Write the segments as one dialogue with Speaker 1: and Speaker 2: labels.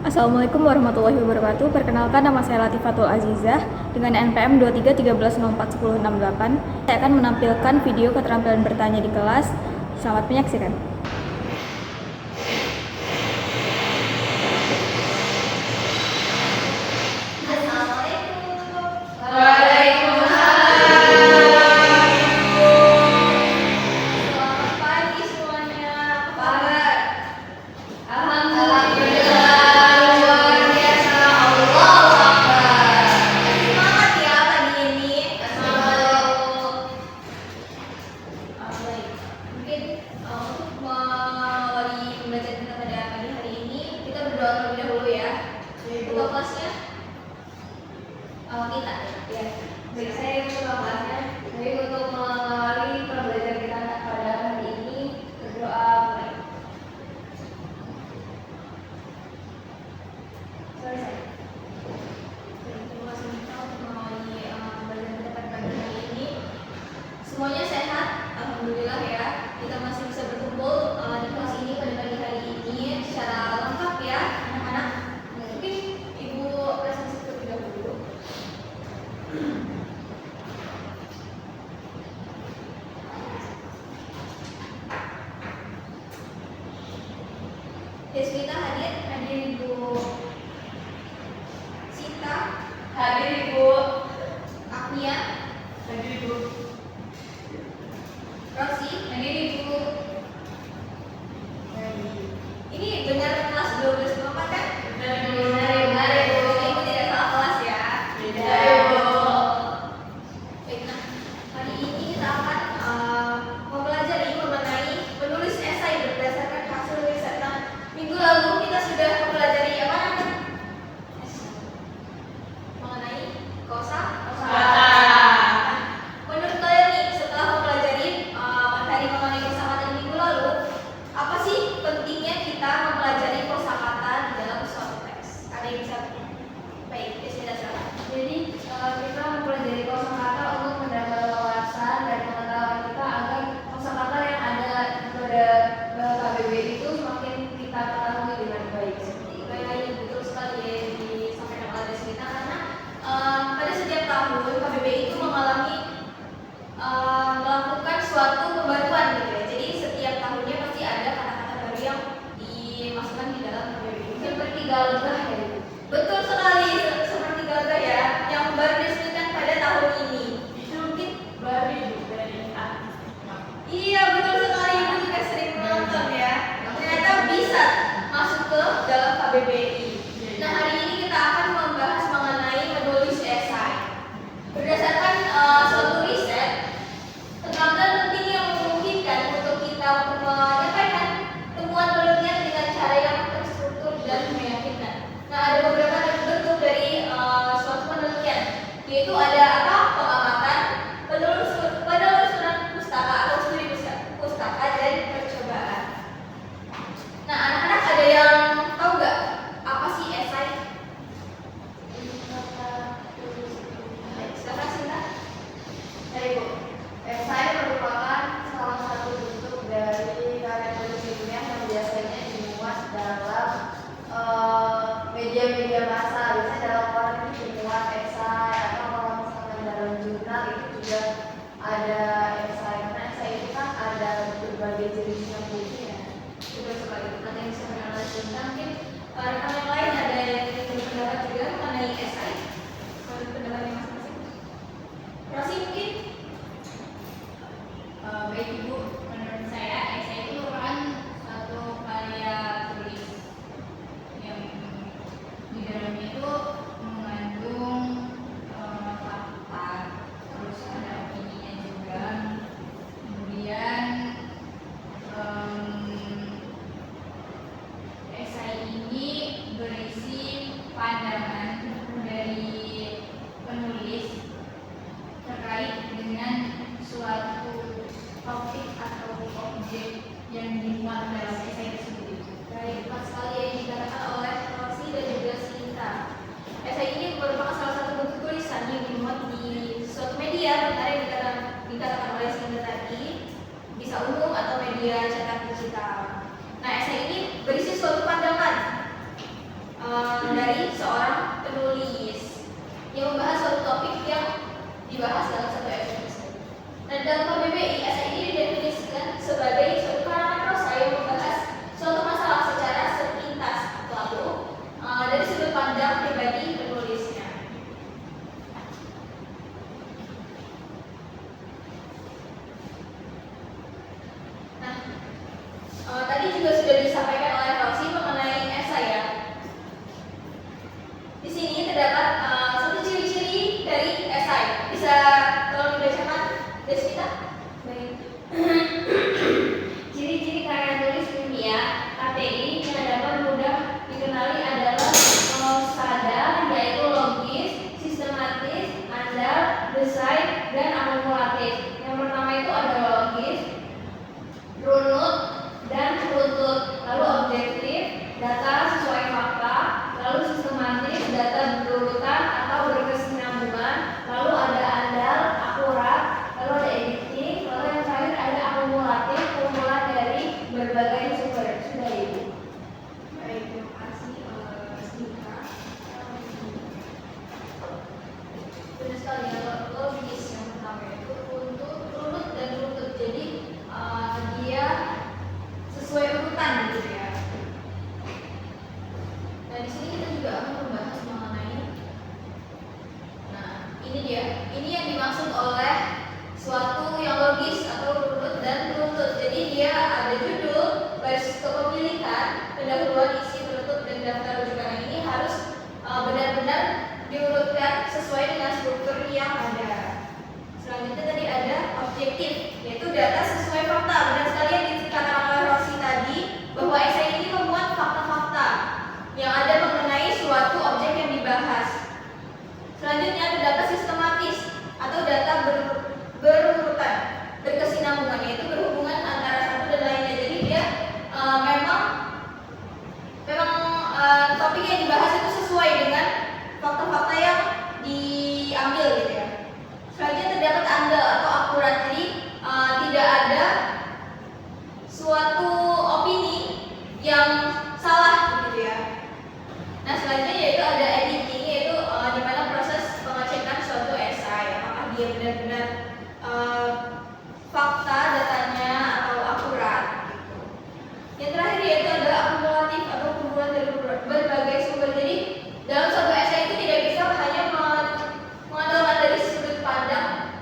Speaker 1: Assalamualaikum warahmatullahi wabarakatuh. Perkenalkan, nama saya Latifatul Azizah dengan NPM 2313041068. Saya akan menampilkan video keterampilan bertanya di kelas. Selamat menyaksikan.
Speaker 2: Baik, saya untuk kelasnya. Baik, untuk mengawali pembelajaran kita pada hari ini, berdoa mulai. Selesai. Terima kasih untuk mengawali pembelajaran kita pada hari ini. Semuanya sehat, alhamdulillah ya. Kita masih bisa berkumpul di kelas ini pada pagi hari ini secara lengkap ya, anak-anak. Mungkin Ibu presentasi terlebih dahulu. Deswita hadir Ibu Sita, hadir Ibu Agnia, hadir Ibu Rosi, hadir Ibu. Ini benar kelas 12 kan? Benar Ibu. Ibu tidak salah kelas ya. Benar Ibu. Baik, nah hari ini kita akan mempelajari mengenai menulis esai berdasarkan hasil riset. Minggu lalu kita sudah mempelajari apa namanya? Mengenai kosakata. Menurut kalian nih, setelah mempelajari materi mengenai kosakata minggu lalu, apa sih pentingnya kita mempelajari kosakata di dalam suatu teks? Ada yang bisa? Baik, kita silakan.
Speaker 3: Jadi kita mempelajari kosakata untuk menambah wawasan dan pengetahuan kita agar kosakata yang ada pada KBB itu semakin kita ketahui dengan baik.
Speaker 2: Baik, betul sekali ya yang disampaikan oleh Deswita, karena pada setiap tahun KBB itu mengalami melakukan suatu pembaruan gitu ya. Jadi setiap tahunnya pasti ada kata-kata baru yang dimasukkan di dalam KBB.
Speaker 3: Seperti galgah ya.
Speaker 2: Betul sekali, seperti galgah ya, yang baru disebutkan pada tahun ini. Mungkin
Speaker 3: Dari
Speaker 2: iya betul sekali, Ibu juga sering menonton ya. Ternyata bisa masuk ke dalam KBBI. Nah hari ini kita akan membahas mengenai menulis esai. Berdasarkan suatu riset, keterampilan penting yang memungkinkan untuk kita untuk menyampaikan temuan penelitian dengan cara yang terstruktur dan meyakinkan. Nah ada beberapa bentuk dari suatu penelitian, yaitu ada apa? Pengamatan, penelusuran pustaka atau studi pustaka, dan percobaan. Nah anak-anak ada yang tahu nggak apa Nah, di sini kita juga akan membahas mengenai, nah ini dia, ini yang dimaksud oleh suatu yang logis atau urut dan penuntut. Jadi dia ada judul, baris kepemilikan, pendahuluan, isi, penutup, dan daftar rujukan. Nah, ini harus benar-benar diurutkan sesuai dengan struktur yang ada. Selanjutnya tadi ada objektif, yaitu data sesuai fakta. Benar sekali yang dikatakan oleh Rosi tadi, bahwa esai ini memuat fakta-fakta yang ada mengenai suatu objek yang dibahas. Selanjutnya ada data sistematis atau data berurutan, berkesinambungan, yaitu berhubungan antara satu dan lainnya. Jadi dia memang topik yang dibahas itu sesuai dengan fakta-fakta yang diambil gitu ya. Selanjutnya terdapat andal atau akurat, jadi tidak ada suatu opini yang salah gitu ya. Nah, selanjutnya yaitu ada editing, yaitu di mana proses pengecekan suatu esai apakah dia benar-benar fakta datanya atau akurat gitu. Yang terakhir yaitu ada akumulatif atau kumpulan dari berbagai sumber. Jadi dalam suatu esai itu tidak bisa hanya mengandalkan dari sudut pandang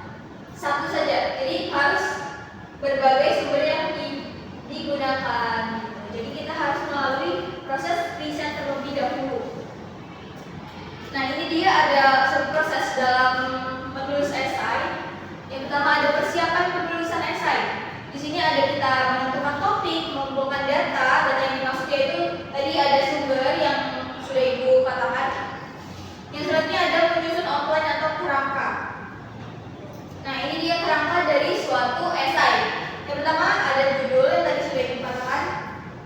Speaker 2: satu saja. Jadi harus berbagai sumber yang digunakan gitu. Jadi kita harus melalui proses riset terlebih dahulu. Nah, ini dia ada proses dalam menulis esai. Yang pertama ada persiapan penulisan esai. Di sini ada kita menentukan topik, mengumpulkan data yang dimaksud yaitu tadi ada sumber yang sudah Ibu katakan. Yang selanjutnya ada menyusun outline atau kerangka. Nah, ini dia kerangka dari suatu esai. Yang pertama ada judul yang tadi sudah Ibu katakan.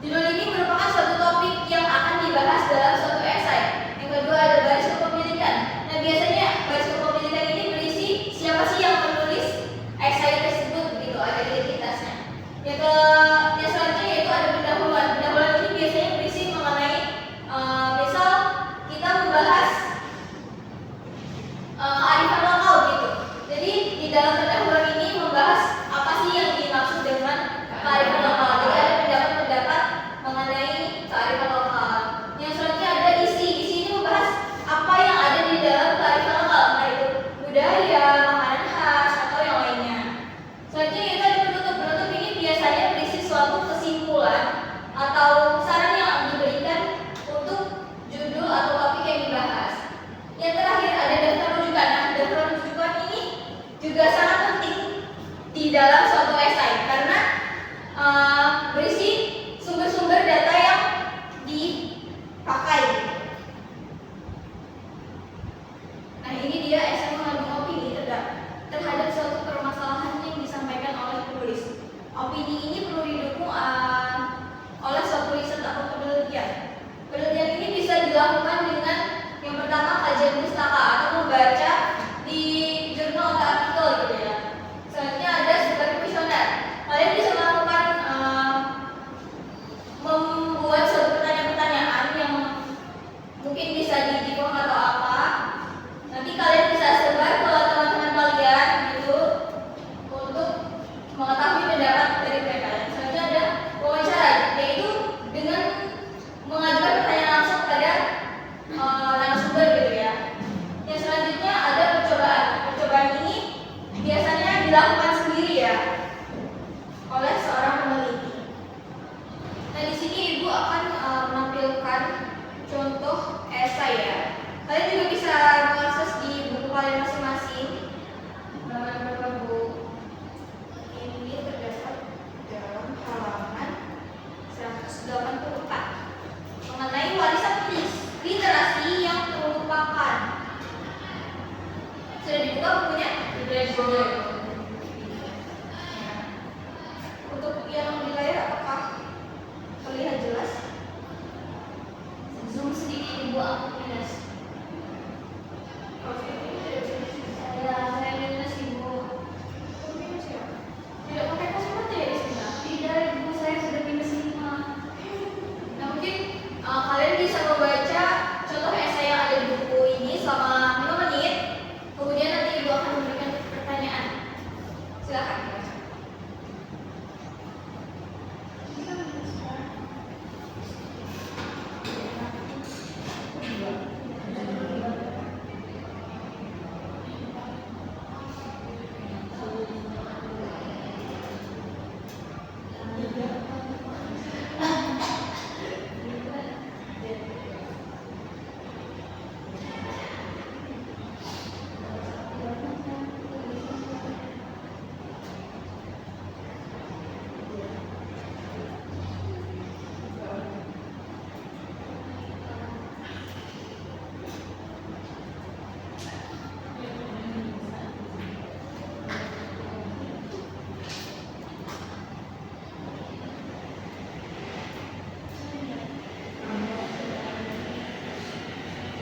Speaker 2: Judul ini merupakan suatu topik yang akan dibahas dalam suatu esai. Yang kedua ada baris kepemilikan. Nah, biasanya baris kepemilikan ini berisi siapa sih yang menulis esai tersebut gitu, ada identitasnya. Yang selanjutnya yaitu ada pendahuluan. Pendahuluan ini biasanya berisi mengenai misal kita membahas kearifan lokal gitu. Jadi di dalam pendahuluan ini membahas apa sih yang dimaksud dengan kearifan lokal. Jadi ada pendapat-pendapat mengenai kearifan lokal. Yang selanjutnya ada isi. Isi ini membahas apa yang ada di dalam kearifan lokal, entah itu budaya, makanan khas, atau yang lainnya. Selanjutnya itu ada penutup. Penutup ini biasanya berisi suatu kesimpulan atau saran yang diberikan untuk judul atau topik yang dibahas. Yang terakhir ada daftar rujukan. Nah, daftar rujukan ini juga sangat penting di dalam suatu esai karena berisi sumber-sumber data yang dipakai. Nah, ini dia esai mengandung opini terhadap suatu permasalahan yang disampaikan oleh penulis. Opini ini perlu didukung oleh suatu riset atau penelitian. Penelitian ini bisa dilakukan dengan yang pertama kajian pustaka atau membaca di jurnal atau artikel gitu ya. Selanjutnya ada studi kuesioner. Kalian bisa melakukan membuat suatu pertanyaan-pertanyaan yang mungkin bisa di form atau apa. Nanti kalian bisa sebar ke teman-teman kalian gitu untuk mengetahui pendapat dari mereka. Selanjutnya ada wawancara, yaitu dengan mengajukan pertanyaan langsung pada narasumber gitu ya. Yang selanjutnya ada percobaan. Percobaan ini biasanya dilakukan sendiri ya oleh seorang peneliti. Nah, di sini Ibu akan menampilkan contoh esai ya. Kalian juga bisa mengakses di buku kalian masing-masing. Halaman berapa, Bu? Ini terdapat dalam halaman 184 mengenai warisan literasi yang terlupakan. Sudah dibuka bukunya? Sudah. Untuk yang di layar apakah terlihat jelas? Zoom sedikit Ibu, aku minus. Kalau seperti ini tidak bisa di sini. Saya minus Ibu. Minus ya? Tidak pakai kacamata ya di sini? Tidak, Ibu, saya sudah minus 5. Nah, mungkin kalian bisa membaca contoh esai yang ada di buku ini selama 5 menit. Kemudian nanti Ibu akan memberikan pertanyaan.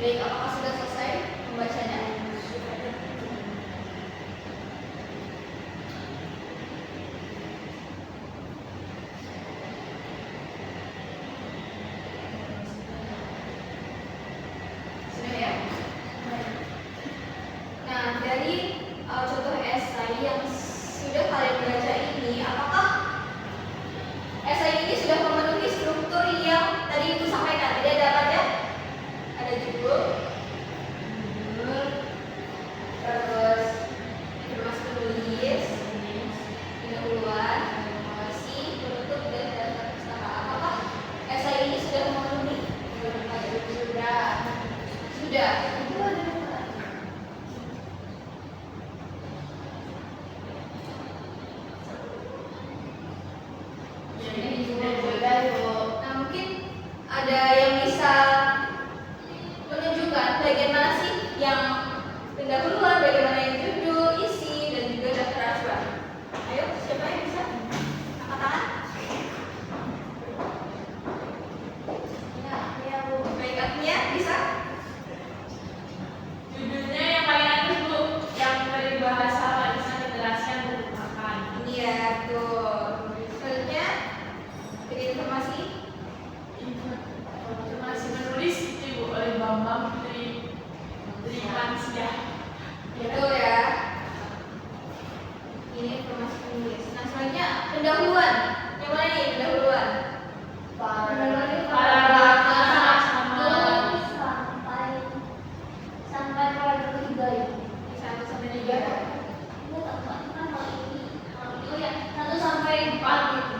Speaker 2: Baik, apakah sudah selesai membacanya? Sudah ya? Nah, dari contoh esai yang sudah kalian baca ini, apakah esai ini sudah memenuhi struktur yang tadi Ibu sampaikan? Jadi ada apa aja? Ada judul, terus informasi penulis, pendahuluan, informasi, penutup, dan daftar pustaka. Apakah esai ini sudah memenuhi? Sudah. Sudah. Itu ada apa? Nah, mungkin ada yang bisa menunjukkan bagian mana sih yang pendahuluan, bagaimana yang judul, isi, dan juga daftar acuan. Ayo, siapa yang bisa? Angkat tangan. Ya, Bu. Baik, Agnia, bisa?
Speaker 4: Judulnya yang paling atas Bu, yang peribahasa warisan keberhasilan merupakan.
Speaker 2: Ini ya, tuh. Selanjutnya, bagi informasi.
Speaker 4: Informasi menulis Ibu oleh Bambang Trimansyah.
Speaker 2: Betul ya. Ini informasi penulis. Nah, selanjutnya pendahuluan. Yang mana nih pendahuluan?
Speaker 3: Pendahuluan itu
Speaker 4: Paragraf
Speaker 3: sampai paragraf ketiga ya.
Speaker 2: 1 sampai 3.
Speaker 3: Oh ya, 1 sampai 4 gitu.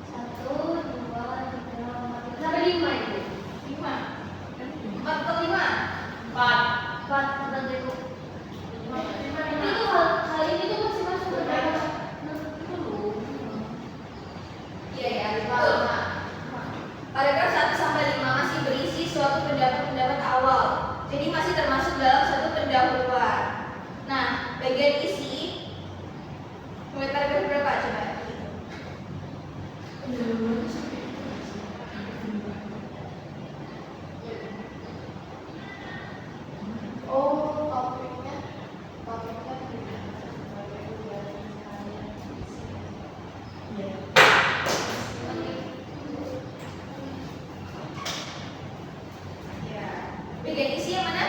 Speaker 3: 1, 2, 3, 4, sampai 5 itu.
Speaker 2: 5. 4 atau 5?
Speaker 4: 4.
Speaker 3: 4 tentang itu. Itu hal ini tuh masih masuk ke dalam dulu.
Speaker 2: Iya ya, betul. Paragraf 1 sampai 5 masih berisi suatu pendapat-pendapat awal. Jadi masih termasuk dalam satu pendahuluan. Nah, bagian isi mulai paragraf berapa coba? Oh, topiknya ya. Bagian isi yang mana?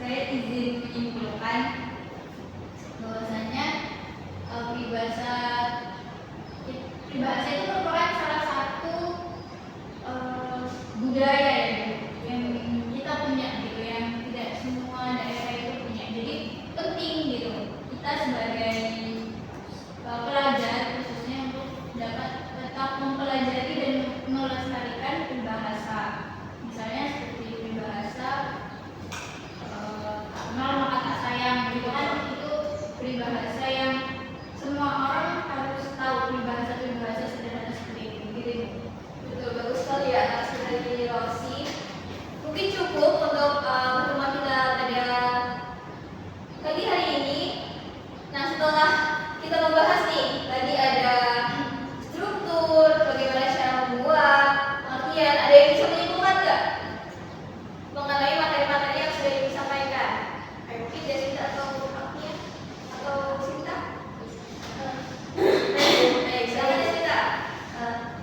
Speaker 2: saya izin menyimpulkan bahwasanya peribahasa itu merupakan salah satu budaya yang kita punya gitu, yang tidak semua daerah itu punya. Jadi penting gitu kita sebagai pelajar khususnya untuk dapat tetap mempelajari dan melestarikan peribahasa. Misalnya seperti peribahasa kenal maka tak sayang gitu kan, itu peribahasa yang semua orang harus tahu, peribahasa sederhana seperti itu gitu. Betul, bagus sekali ya atas dari Rosi. Mungkin cukup untuk pertemuan kita pada pagi hari ini. Nah, setelah kita membahas nih, tadi ada struktur, bagaimana cara membuat, pengertian, ada yang bisa menyimpulkan nggak mengenai materi-materi yang sudah disampaikan? Ayo, mungkin Desita atau Aknia atau Sinta? Silakan Desita.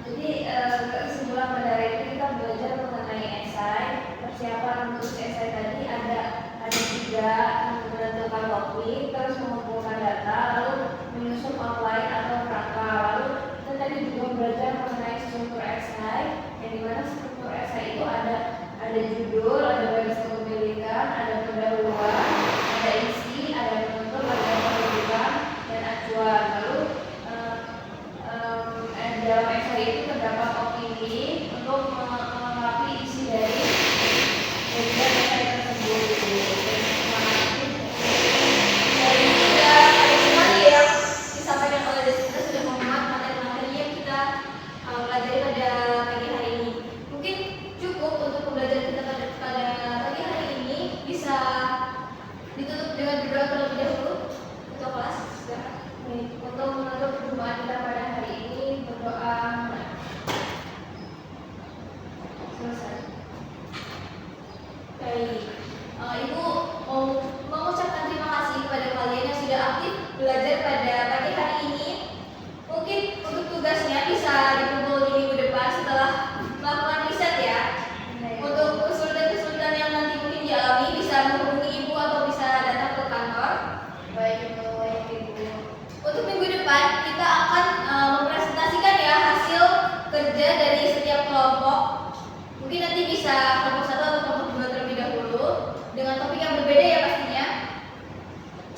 Speaker 3: Jadi kesimpulan pada hari ini kita belajar mengenai esai. Persiapan untuk esai tadi ada 3: menentukan topik, terus mengumpulkan data, lalu menyusun outline atau kerangka. Lalu kita tadi juga belajar mengenai struktur esai, yang dimana struktur esai itu ada judul, ada baris kepemilikan, ada pendahuluan, ada isi, ada penutup, ada penunjukan dan acuan. Lalu dalam esai itu terdapat opini untuk melengkapi isi dari esai tersebut.
Speaker 2: Dari sudah ada sekali yang disampaikan oleh Desita, sudah memuat materi-materi yang kita pelajari pada pagi hari ini. Mungkin cukup untuk pembelajaran kita pada pagi hari ini. Bisa ditutup dengan berdoa terlebih dahulu untuk kelas.
Speaker 3: Untuk menutup perjumpaan kita pada hari ini, berdoa mulai. Selesai.
Speaker 2: Baik, Ibu mau mengucapkan terima kasih kepada kalian yang sudah aktif belajar pada pagi hari ini. Mungkin untuk tugasnya bisa dikumpul di minggu depan setelah melakukan riset ya. Untuk kesulitan-kesulitan yang nanti mungkin dialami bisa menghubungi Ibu atau bisa datang ke kantor.
Speaker 3: Baik Ibu.
Speaker 2: Untuk minggu depan kita akan mempresentasikan ya hasil kerja dari setiap kelompok. Mungkin nanti bisa kelompok 1 atau kelompok 2 terlebih dahulu dengan topik yang berbeda ya pastinya.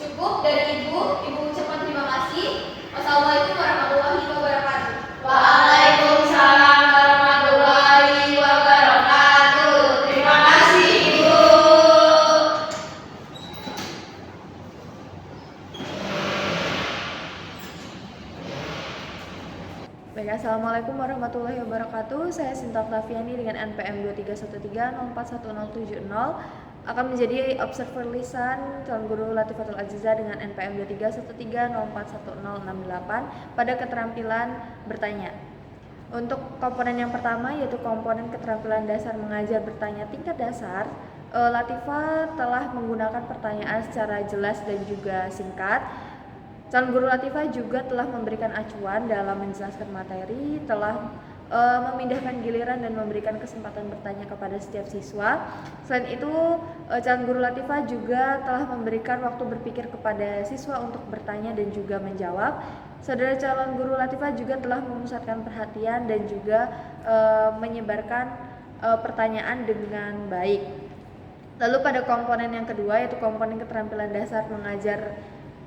Speaker 2: Cukup dari Ibu ucapkan terima kasih. Wassalamualaikum warahmatullahi wabarakatuh.
Speaker 4: Waalaikumsalam warahmatullahi wabarakatuh. Terima kasih Ibu.
Speaker 1: Baik, Assalamualaikum warahmatullahi wabarakatuh. Saya Sinta Octaviani dengan NPM 2313041070 akan menjadi observer lisan calon guru Latifatul Azizah dengan NPM 2313041068 pada keterampilan bertanya. Untuk komponen yang pertama yaitu komponen keterampilan dasar mengajar bertanya tingkat dasar, Latifah telah menggunakan pertanyaan secara jelas dan juga singkat. Calon guru Latifah juga telah memberikan acuan dalam menjelaskan materi, telah memindahkan giliran dan memberikan kesempatan bertanya kepada setiap siswa. Selain itu, calon guru Latifah juga telah memberikan waktu berpikir kepada siswa untuk bertanya dan juga menjawab. Saudara calon guru Latifah juga telah memusatkan perhatian dan juga menyebarkan pertanyaan dengan baik. Lalu pada komponen yang kedua yaitu komponen keterampilan dasar mengajar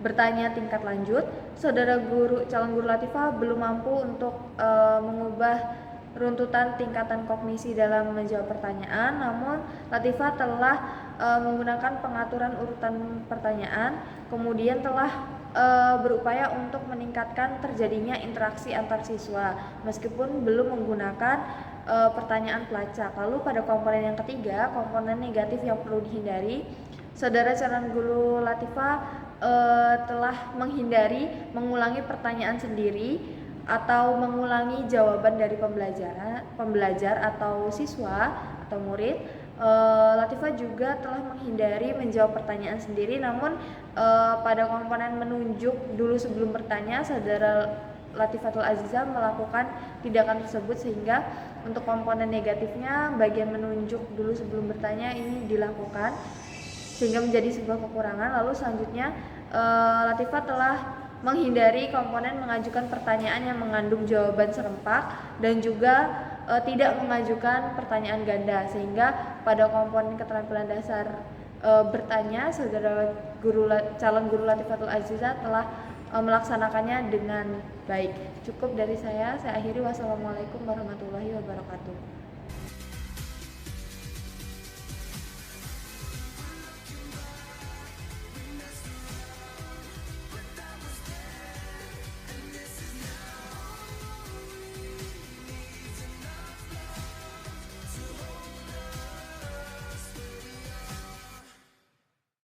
Speaker 1: bertanya tingkat lanjut, saudara guru calon guru Latifah belum mampu untuk mengubah runtutan tingkatan kognisi dalam menjawab pertanyaan, namun Latifah telah menggunakan pengaturan urutan pertanyaan, kemudian telah berupaya untuk meningkatkan terjadinya interaksi antar siswa meskipun belum menggunakan pertanyaan pelacak. Lalu pada komponen yang ketiga, komponen negatif yang perlu dihindari, saudara calon guru Latifah telah menghindari mengulangi pertanyaan sendiri atau mengulangi jawaban dari pembelajar atau siswa atau murid. Latifah juga telah menghindari menjawab pertanyaan sendiri, namun pada komponen menunjuk dulu sebelum bertanya, saudara Latifatul Azizah melakukan tindakan tersebut, sehingga untuk komponen negatifnya bagian menunjuk dulu sebelum bertanya ini dilakukan. sehingga menjadi sebuah kekurangan. Lalu selanjutnya Latifah telah menghindari komponen mengajukan pertanyaan yang mengandung jawaban serempak dan juga tidak mengajukan pertanyaan ganda, sehingga pada komponen keterampilan dasar bertanya saudara calon guru Latifatul Azizah telah melaksanakannya dengan baik. Cukup dari saya akhiri. Wassalamualaikum warahmatullahi wabarakatuh.